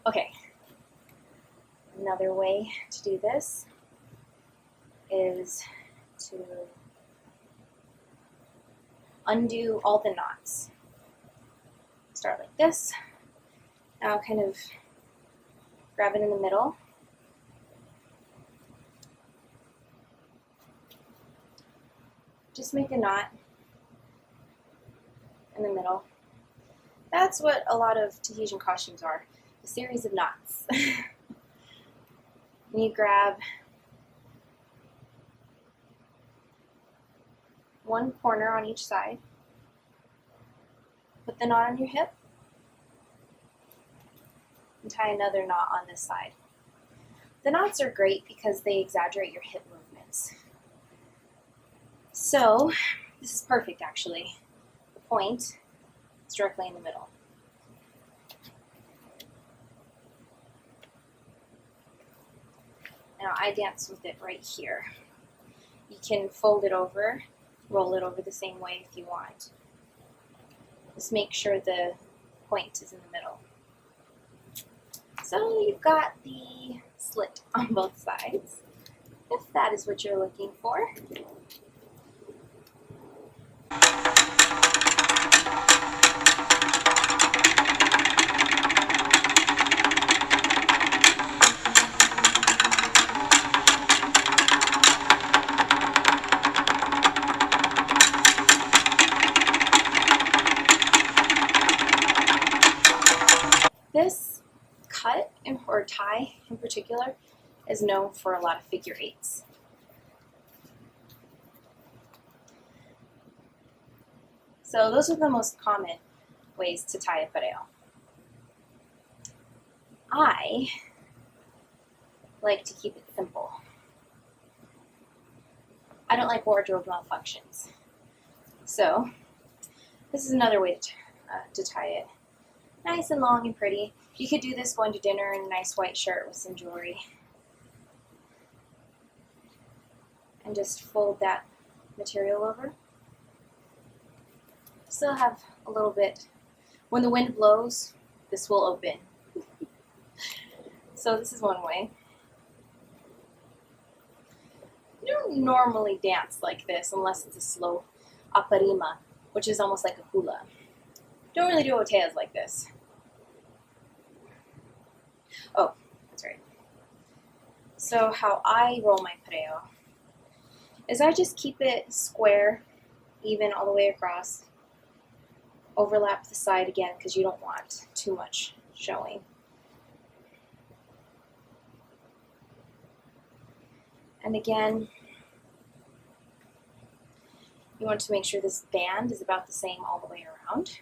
Okay, another way to do this is to undo all the knots. Start like this. Now kind of grab it in the middle. Just make a knot in the middle. That's what a lot of Tahitian costumes are, a series of knots. And you grab one corner on each side, put the knot on your hip, and tie another knot on this side. The knots are great because they exaggerate your hip movements. So, this is perfect actually. The point is directly in the middle. Now I dance with it right here. You can fold it over, roll it over the same way if you want. Just make sure the point is in the middle. So you've got the slit on both sides, if that is what you're looking for. This cut or tie in particular is known for a lot of figure eights. So those are the most common ways to tie a pareau. I like to keep it simple. I don't like wardrobe malfunctions. So this is another way to tie it. Nice and long and pretty. You could do this going to dinner in a nice white shirt with some jewelry. And just fold that material over. Still have a little bit. When the wind blows, this will open. So this is one way. You don't normally dance like this unless it's a slow aparima, which is almost like a hula. Don't really do oteas like this. Oh, that's right. So how I roll my pareau is I just keep it square, even all the way across. Overlap the side again because you don't want too much showing. And again, you want to make sure this band is about the same all the way around.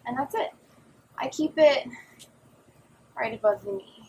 And that's it. I keep it right above the knee.